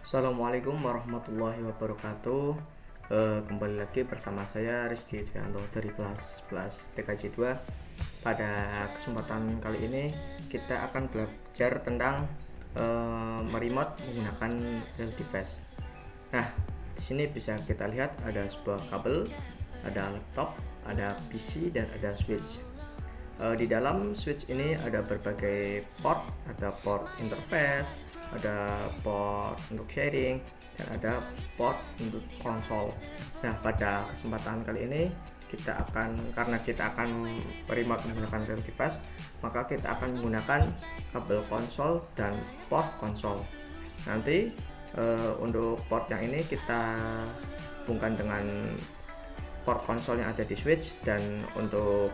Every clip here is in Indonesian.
Assalamualaikum warahmatullahi wabarakatuh. Kembali lagi bersama saya Rizky Trianto dari kelas TKJ 2. Pada kesempatan kali ini kita akan belajar tentang meremote menggunakan real device. Nah, di sini bisa kita lihat ada sebuah kabel, ada laptop, ada PC dan ada switch. Di dalam switch ini ada berbagai port, ada port interface, ada port untuk sharing, dan ada port untuk konsol. Nah, pada kesempatan kali ini karena kita akan remote menggunakan real device, maka kita akan menggunakan kabel konsol dan port konsol. Nanti untuk port yang ini kita hubungkan dengan port konsol yang ada di switch, dan untuk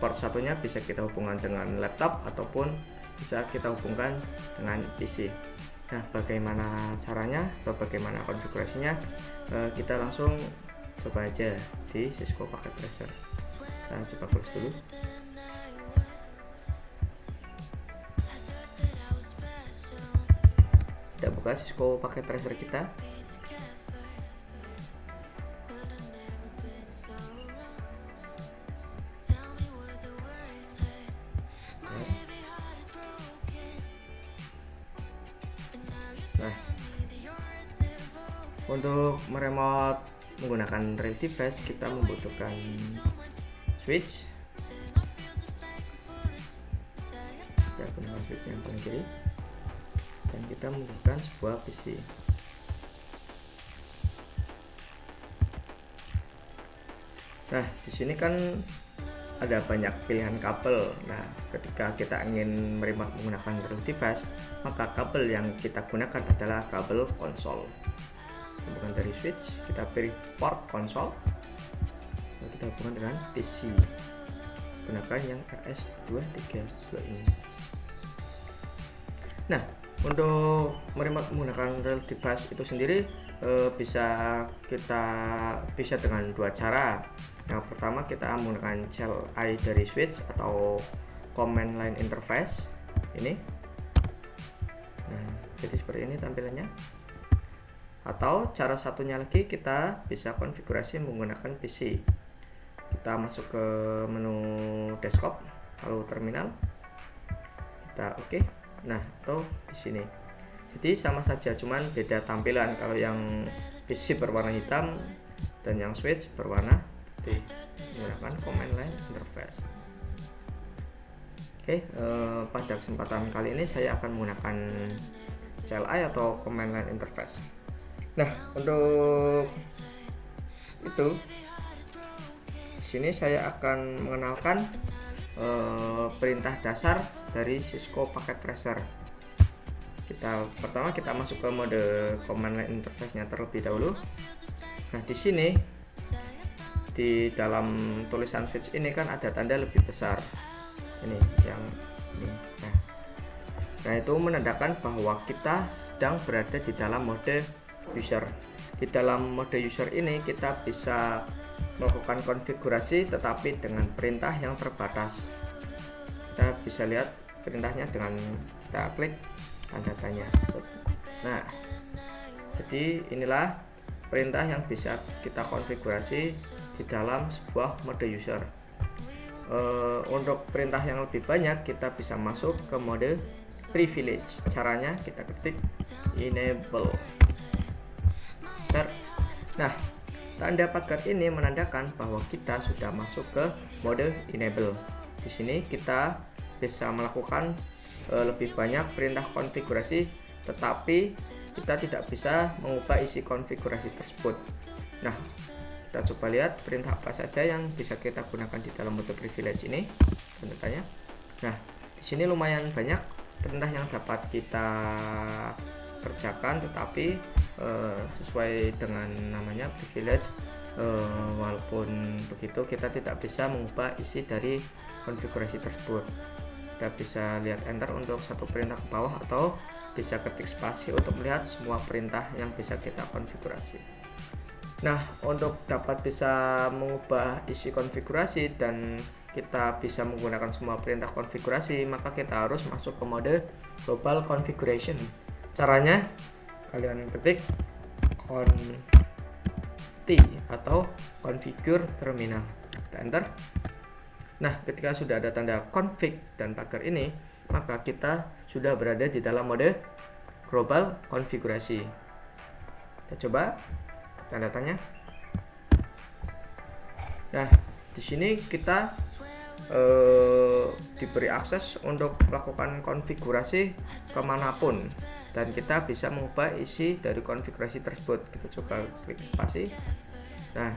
port satunya bisa kita hubungkan dengan laptop ataupun bisa kita hubungkan dengan PC. Nah, bagaimana caranya atau bagaimana konfigurasinya? Kita langsung coba aja di Cisco Packet Tracer. Kita coba close dulu. Kita buka Cisco Packet Tracer kita. Nah, untuk meremote menggunakan real device kita membutuhkan switch. Kita gunakan switch yang paling kiri dan kita membutuhkan sebuah PC. Nah, di sini kan ada banyak pilihan kabel. Nah, ketika kita ingin meremote menggunakan real device, maka kabel yang kita gunakan adalah kabel konsol. Hubungan dari switch, kita pilih port konsol, lalu kita hubungkan dengan PC. Gunakan yang RS232 ini. Nah, untuk meremote menggunakan real device itu sendiri bisa dengan dua cara. Yang pertama, kita menggunakan CLI dari switch atau command line interface ini. Nah, jadi seperti ini tampilannya. Atau cara satunya lagi, kita bisa konfigurasi menggunakan PC. Kita masuk ke menu desktop, lalu terminal. Kita oke. Nah, atau di sini. Jadi sama saja, cuman beda tampilan. Kalau yang PC berwarna hitam dan yang switch berwarna menggunakan command line interface. Pada kesempatan kali ini saya akan menggunakan CLI atau command line interface. Nah, untuk itu di sini saya akan mengenalkan perintah dasar dari Cisco Packet Tracer. Pertama kita masuk ke mode command line interface-nya terlebih dahulu. Nah, di sini di dalam tulisan switch ini kan ada tanda lebih besar ini yang ini. Nah, itu menandakan bahwa kita sedang berada di dalam mode user. Di dalam mode user ini kita bisa melakukan konfigurasi tetapi dengan perintah yang terbatas. Kita bisa lihat perintahnya dengan kita klik tanda tanya. Nah, jadi inilah perintah yang bisa kita konfigurasi di dalam sebuah mode user. Untuk perintah yang lebih banyak kita bisa masuk ke mode privilege. Caranya kita ketik enable. Nah, tanda pagar ini menandakan bahwa kita sudah masuk ke mode enable. Di sini kita bisa melakukan lebih banyak perintah konfigurasi, tetapi kita tidak bisa mengubah isi konfigurasi tersebut. Nah, kita coba lihat perintah apa saja yang bisa kita gunakan di dalam mode privilege ini. Tanya. Nah, di sini lumayan banyak perintah yang dapat kita kerjakan, tetapi sesuai dengan namanya privilege. Walaupun begitu, kita tidak bisa mengubah isi dari konfigurasi tersebut. Kita bisa lihat enter untuk satu perintah ke bawah, atau bisa ketik spasi untuk melihat semua perintah yang bisa kita konfigurasi. Nah, untuk dapat bisa mengubah isi konfigurasi dan kita bisa menggunakan semua perintah konfigurasi, maka kita harus masuk ke mode global configuration. Caranya kalian ketik conti atau configure terminal, kita enter. Nah, ketika sudah ada tanda config dan pagar ini, maka kita sudah berada di dalam mode global konfigurasi. Kita coba tanda tanya. Nah, di sini kita diberi akses untuk melakukan konfigurasi kemanapun, dan kita bisa mengubah isi dari konfigurasi tersebut. Kita coba klik spasi. Nah,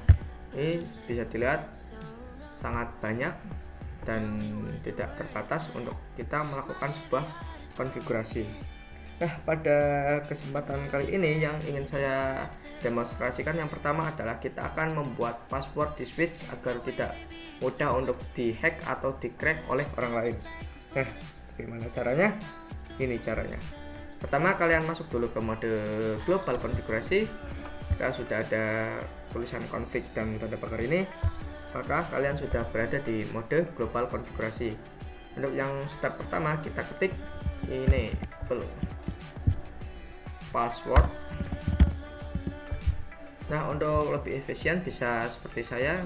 ini bisa dilihat sangat banyak dan tidak terbatas untuk kita melakukan sebuah konfigurasi. Nah, pada kesempatan kali ini yang ingin saya demonstrasikan yang pertama adalah kita akan membuat password di switch agar tidak mudah untuk dihack atau di-crack oleh orang lain. Nah, bagaimana caranya? Ini caranya. Pertama, kalian masuk dulu ke mode global konfigurasi. Kita sudah ada tulisan config dan tanda pagar ini, maka kalian sudah berada di mode global konfigurasi. Untuk yang step pertama, kita ketik enable password. Nah, untuk lebih efisien bisa seperti saya,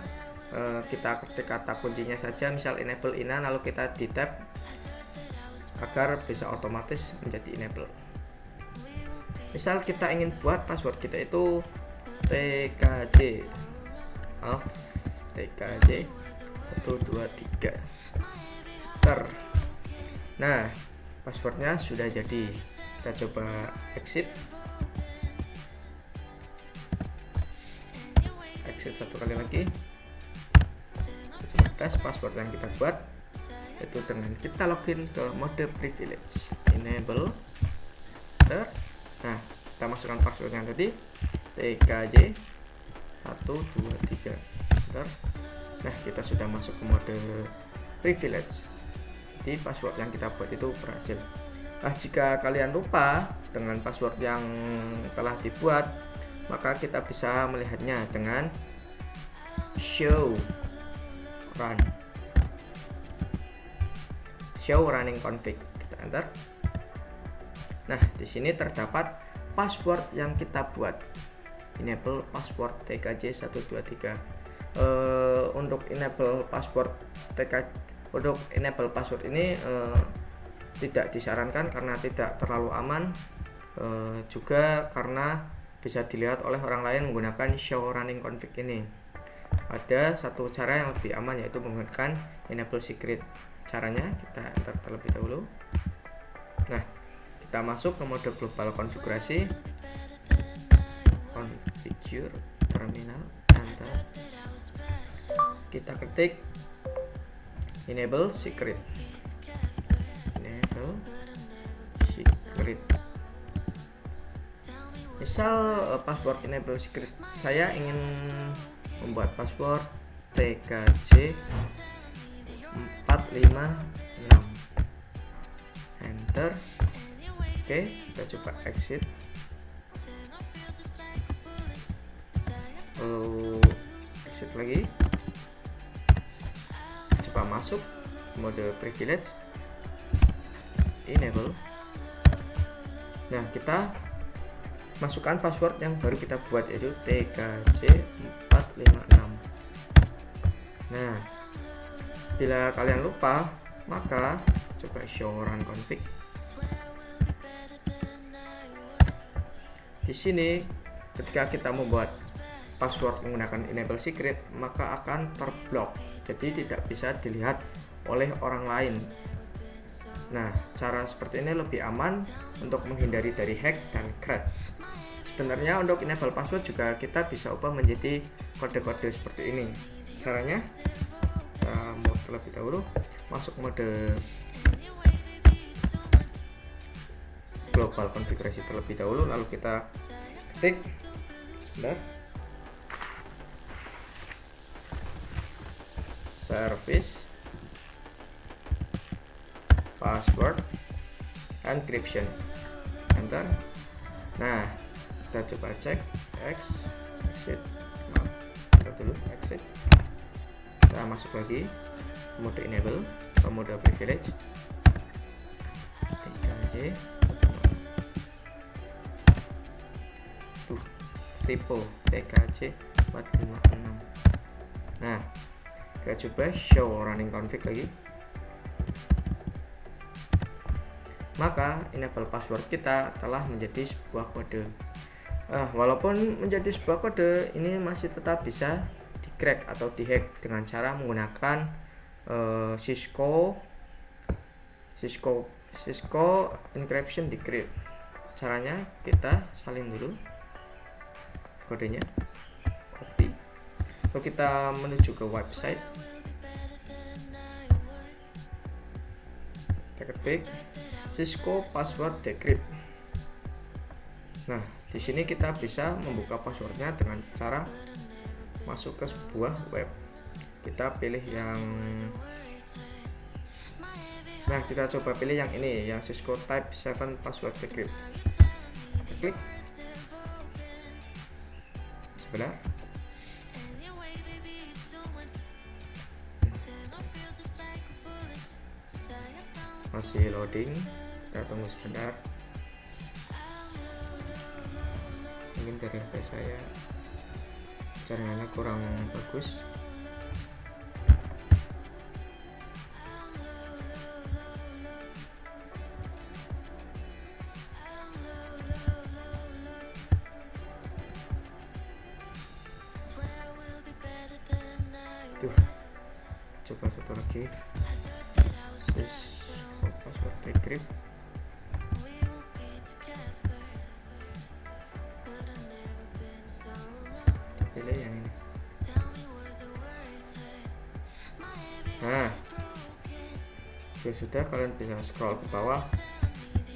kita ketik kata kuncinya saja, misal enable ina, lalu kita di tab agar bisa otomatis menjadi enable. Misal kita ingin buat password kita itu tkj 123. Nah, passwordnya sudah jadi. Kita coba exit satu kali lagi. Kita coba tes password yang kita buat, itu dengan kita login ke mode privilege, enable. Nah, kita masukkan passwordnya tadi tkj 123. Nah, kita sudah masuk ke mode privilege. Jadi password yang kita buat itu berhasil. Nah, jika kalian lupa dengan password yang telah dibuat, maka kita bisa melihatnya dengan show running config. Kita enter. Nah, di sini terdapat password yang kita buat. Enable password tkj 123. Untuk enable password ini tidak disarankan karena tidak terlalu aman, juga karena bisa dilihat oleh orang lain menggunakan show running config ini. Ada satu cara yang lebih aman, yaitu menggunakan enable secret. Caranya kita enter terlebih dahulu. Nah, kita masuk ke mode global konfigurasi, configure terminal, enter. Kita ketik enable secret. Misal password enable secret saya ingin membuat password tkj 456. Enter. Oke, kita coba exit. Lalu exit lagi. Coba masuk mode privilege, enable. Nah, kita masukkan password yang baru kita buat, yaitu tkj 456. Nah, bila kalian lupa, maka coba show run config. Di sini ketika kita membuat password menggunakan enable secret, maka akan terblok, jadi tidak bisa dilihat oleh orang lain. Nah, cara seperti ini lebih aman untuk menghindari dari hack dan crack. Sebenarnya untuk enable password juga kita bisa ubah menjadi kode-kode seperti ini. Caranya, kita mau terlebih dahulu masuk mode global konfigurasi terlebih dahulu, lalu kita ketik service password encryption, enter. Nah, kita coba cek exit exit. Kita masuk lagi mode enable ke mode privilege, tkj. typo tkc 456. Nah, kita coba show running config lagi. Maka enable password kita telah menjadi sebuah kode. Walaupun menjadi sebuah kode, ini masih tetap bisa di-crack atau di-hack dengan cara menggunakan Cisco encryption decrypt. Caranya kita salin dulu kodenya, copy, lalu kita menuju ke website, kita ketik Cisco password decrypt. Nah, di sini kita bisa membuka passwordnya dengan cara masuk ke sebuah web. Kita pilih yang, nah kita coba pilih yang ini, yang Cisco Type 7 password decrypt. Kita klik sebentar. Masih loading, kita tunggu sebentar. Mungkin dari HP saya jaringannya kurang bagus. Coba satu lagi, Cisco password decrypt. Pilih yang ini. Nah, sudah, kalian bisa scroll ke bawah.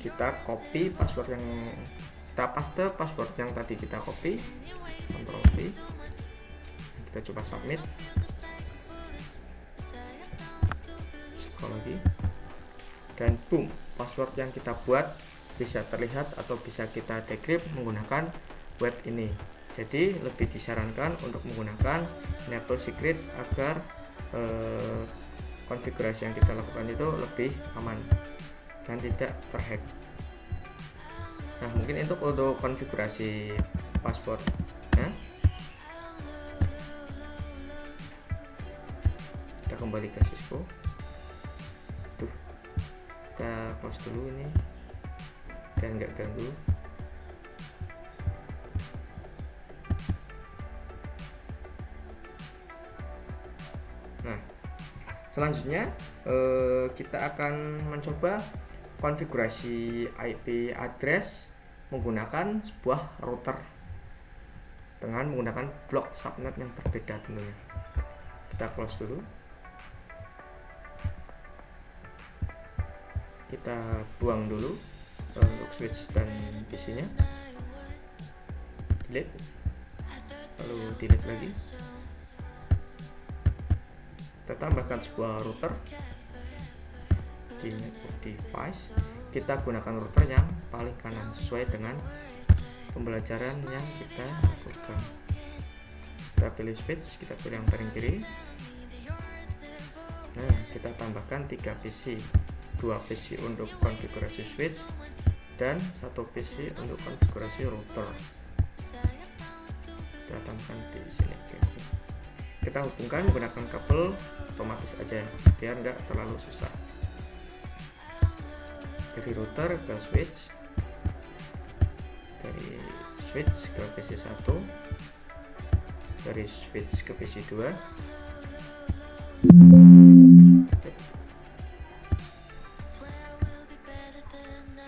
Kita copy password yang kita paste, password yang tadi kita copy, Ctrl V. Kita coba submit. Scroll lagi, dan boom, password yang kita buat bisa terlihat atau bisa kita decrypt menggunakan web ini. Jadi lebih disarankan untuk menggunakan enable secret agar konfigurasi yang kita lakukan itu lebih aman dan tidak terhack. Nah, mungkin untuk konfigurasi password ya. Kita kembali ke Cisco. Kita close dulu ini dan nggak ganggu. Nah, selanjutnya kita akan mencoba konfigurasi IP address menggunakan sebuah router dengan menggunakan blok subnet yang berbeda tentunya. Kita close dulu. Kita buang dulu untuk switch dan PC-nya, delete, lalu delete lagi. Kita tambahkan sebuah router di network device. Kita gunakan router yang paling kanan sesuai dengan pembelajaran yang kita lakukan. Kita pilih switch, kita pilih yang paling kiri. Nah, kita tambahkan 3 PC, 2 PC untuk konfigurasi switch dan 1 PC untuk konfigurasi router. Kita tambahkan di sini. Kita hubungkan menggunakan kabel otomatis aja biar nggak terlalu susah. Dari router ke switch, dari switch ke PC 1, dari switch ke PC 2,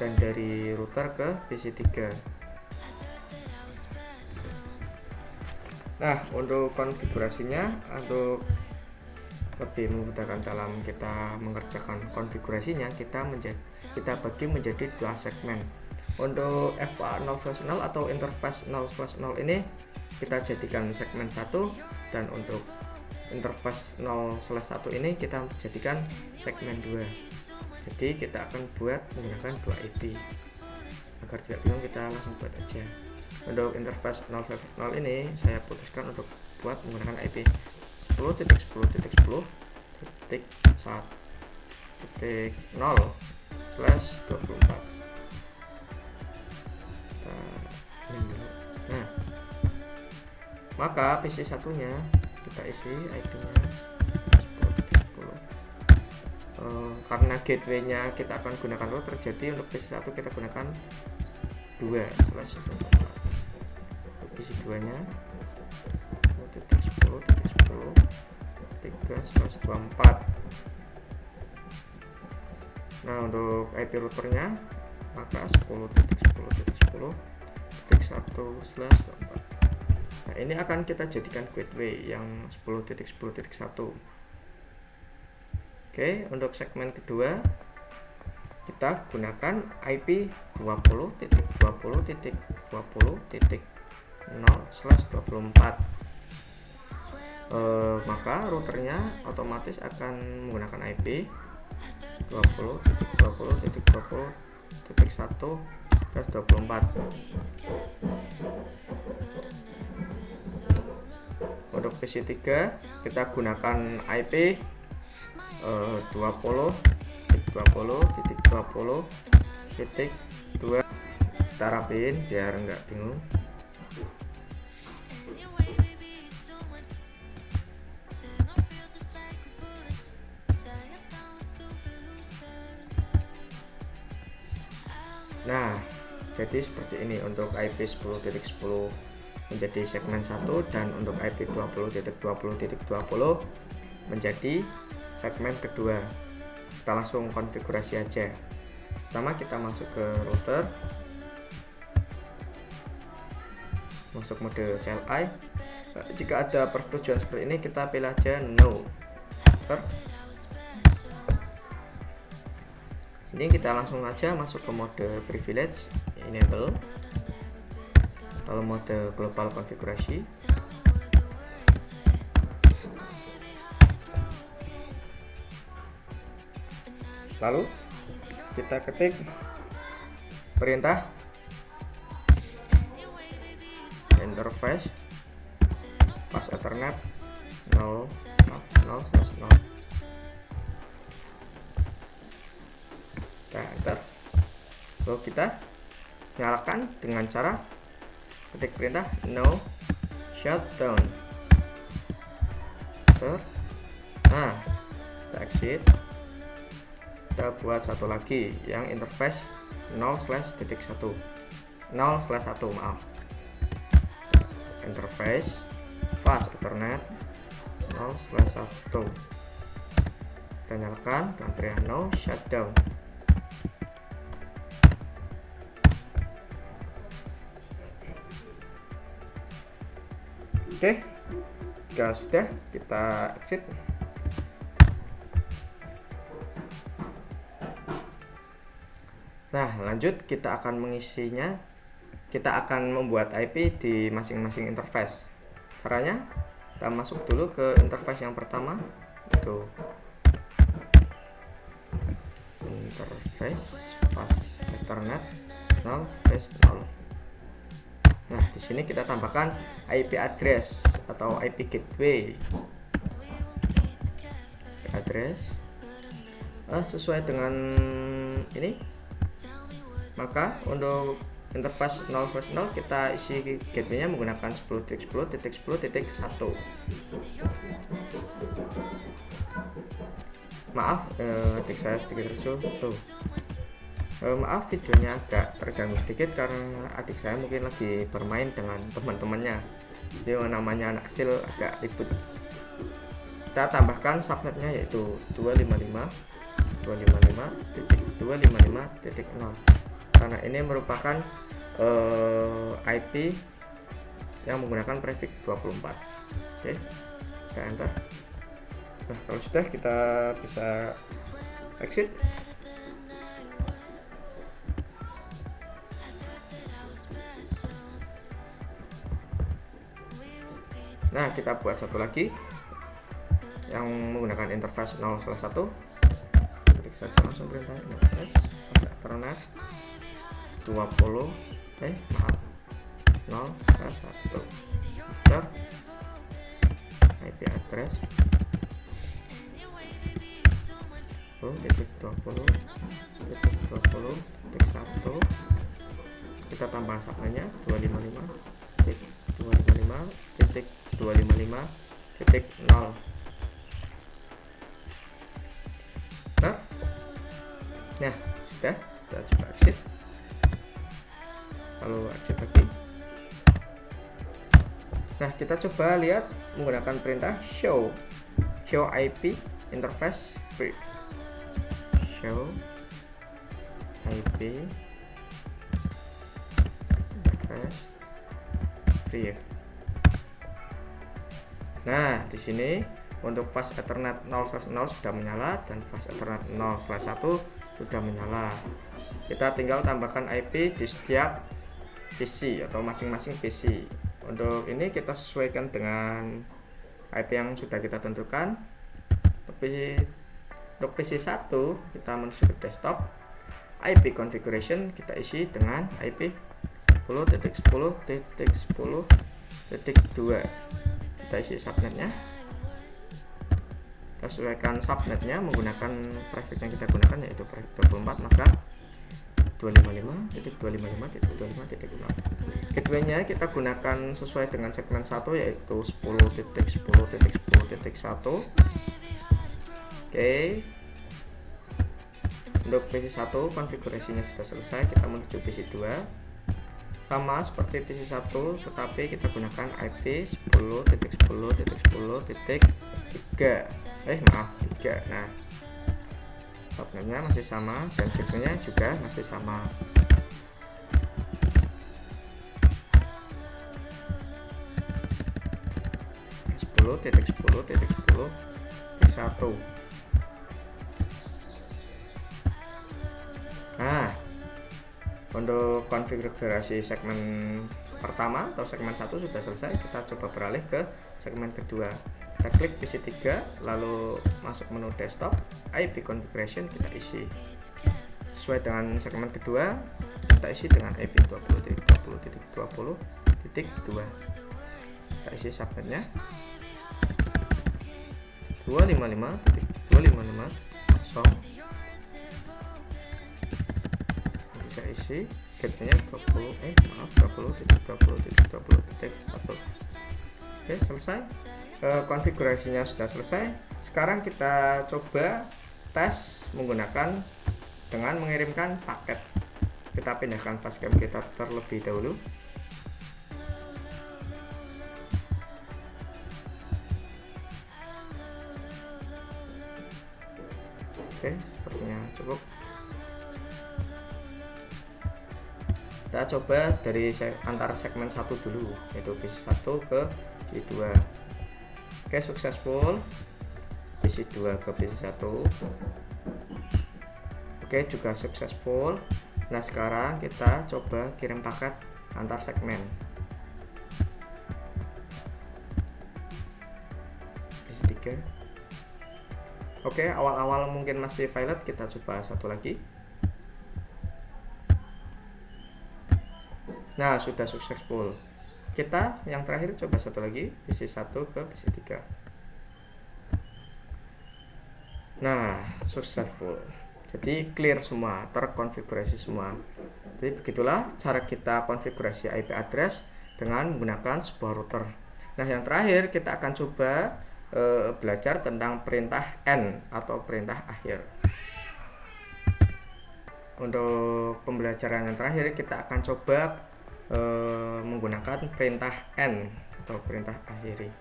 dan dari router ke PC 3. Nah, untuk konfigurasinya, untuk lebih memudahkan dalam kita mengerjakan konfigurasinya, kita bagi menjadi 2 segmen. Untuk FA 0/0 atau interface 0/0 ini kita jadikan segmen 1, dan untuk interface 0/1 ini kita jadikan segmen 2. Jadi kita akan buat menggunakan 2 IP. Agar tidak bingung, kita langsung buat aja. Untuk interface 0/0 ini saya putuskan untuk buat menggunakan IP 10.10.10/24. Nah, maka PC satunya kita isi IP-nya 10.10. Karena gateway-nya kita akan gunakan router, jadi untuk PC 1 kita gunakan 2/24. Untuk PC 2 nya 10.10.10 3/24. Nah, untuk IP routernya maka 10.10.10.1/24. Nah, ini akan kita jadikan gateway yang 10.10.1. Oke, untuk segmen kedua kita gunakan IP 20.20.20.0/24. Maka routernya otomatis akan menggunakan IP 20.20.20.1/24. Untuk PC 3 kita gunakan IP 20.20.20.2. Kita rapiin biar nggak bingung. Nah, jadi seperti ini untuk IP 10.10 menjadi segmen 1 dan untuk IP 20.20.20 menjadi segmen kedua. Kita langsung konfigurasi aja. Pertama kita masuk ke router, masuk mode CLI. Jika ada persetujuan seperti ini kita pilih aja no. Sini kita langsung aja masuk ke mode privilege enable atau mode global konfigurasi. Lalu kita ketik perintah interface fast ethernet 0/0. Nah, enter. Lalu kita nyalakan dengan cara ketik perintah no shutdown. Nah, kita exit. Kita buat satu lagi yang interface 0/1 maaf, interface fast ethernet 0/1. Kita nyalakan dengan perintah no shutdown. Oke, jika sudah kita exit. Nah, lanjut kita akan mengisinya. Kita akan membuat IP di masing-masing interface. Caranya, kita masuk dulu ke interface yang pertama, itu interface fast ethernet 0/0. Nah, di sini kita tambahkan IP address atau IP gateway. Address sesuai dengan ini. Maka untuk interface 0/0 kita isi gateway-nya menggunakan 10.10.10.1. Maaf, ketik saya sedikit terjatuh. Maaf videonya agak terganggu sedikit karena adik saya mungkin lagi bermain dengan teman-temannya. Jadi namanya anak kecil agak ribut. Kita tambahkan subnetnya yaitu 255.255.255.0 karena ini merupakan IP yang menggunakan prefix 24. Oke, kita enter. Nah, kalau sudah kita bisa exit. Nah, kita buat satu lagi yang menggunakan interface 0/1. Ketik saja langsung perintah interface ethernet 0/1. Enter. IP address 10.20.20.1. Kita tambah subnetnya 255.255.0. 255.255.0. Nah, sudah, kita coba exit, lalu exit lagi. Nah, kita coba lihat menggunakan perintah show IP interface brief. Show IP interface brief. Nah, di sini untuk fast Ethernet 0/0 sudah menyala dan fast Ethernet 0/1 sudah menyala. Kita tinggal tambahkan IP di setiap PC atau masing-masing PC. Untuk ini kita sesuaikan dengan IP yang sudah kita tentukan. Untuk PC 1 kita menuju ke desktop, IP configuration kita isi dengan IP 10.10.10.2. Kita isi subnetnya, kita sesuaikan subnetnya menggunakan prefix yang kita gunakan, yaitu prefix 24, maka 255.255.255.0. gateway-nya kita gunakan sesuai dengan segmen 1, yaitu 10.10.10.1. Oke, untuk PC 1 konfigurasinya sudah selesai. Kita menuju PC 2, sama seperti PC 1 tetapi kita gunakan IP 10.10.10.3. 3. Nah, subnetnya masih sama dan gateway-nya juga masih sama. .10.10.10.1. Nah, untuk konfigurasi segmen pertama atau segmen 1 sudah selesai. Kita coba beralih ke segmen kedua. Kita klik PC 3, lalu masuk menu desktop, IP configuration kita isi sesuai dengan segmen kedua. Kita isi dengan IP 20.20.20.2. Kita isi subnetnya 255.255.0. Bisa isi gateway-nya 20.20.20.1. Oke, selesai. Konfigurasinya sudah selesai. Sekarang kita coba tes menggunakan dengan mengirimkan paket. Kita pindahkan facecam kita terlebih dahulu. Oke, sepertinya cukup. Kita coba dari antara segmen 1 dulu, yaitu PC 1 ke PC 2. Oke, successful. PC 2 ke PC 1. Oke, juga successful. Nah, sekarang kita coba kirim paket antar segmen. PC 3. Oke, awal-awal mungkin masih violet, kita coba satu lagi. Nah, sudah successful. Kita yang terakhir coba satu lagi, PC 1 ke PC 3. Nah, successful. Jadi clear semua, terkonfigurasi semua. Jadi begitulah cara kita konfigurasi IP address dengan menggunakan sebuah router. Nah, yang terakhir kita akan coba belajar tentang perintah N atau perintah akhir. Untuk pembelajaran yang terakhir kita akan coba menggunakan perintah N atau perintah akhiri.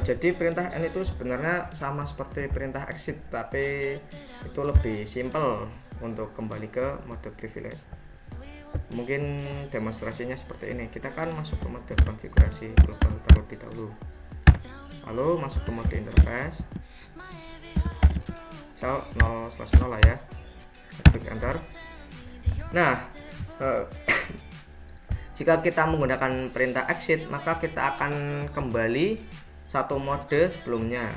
Jadi perintah N itu sebenarnya sama seperti perintah exit, tapi itu lebih simple untuk kembali ke mode privilege. Mungkin demonstrasinya seperti ini. Kita kan masuk ke mode konfigurasi global terlebih dahulu, lalu masuk ke mode interface. 0/0 lah ya, klik enter. Nah, jika kita menggunakan perintah exit, maka kita akan kembali satu mode sebelumnya.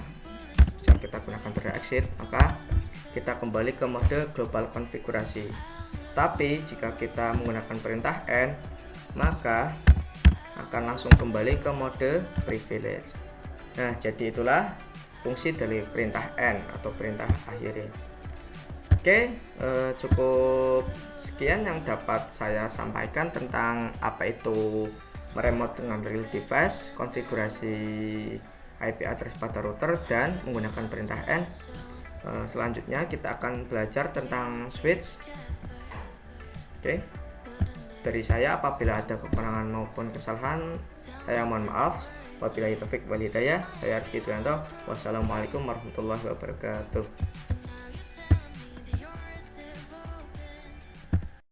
Jika kita gunakan perintah exit, maka kita kembali ke mode global konfigurasi. Tapi jika kita menggunakan perintah N, maka akan langsung kembali ke mode privilege. Nah, jadi itulah fungsi dari perintah N atau perintah akhiri. Cukup sekian yang dapat saya sampaikan tentang apa itu meremote dengan real device, konfigurasi IP address pada router, dan menggunakan perintah N. Selanjutnya kita akan belajar tentang switch. Dari saya, apabila ada kekurangan maupun kesalahan, saya mohon maaf. Wabillahi taufik wal hidayah. Saya Rizky Duyanto. Wassalamualaikum warahmatullahi wabarakatuh.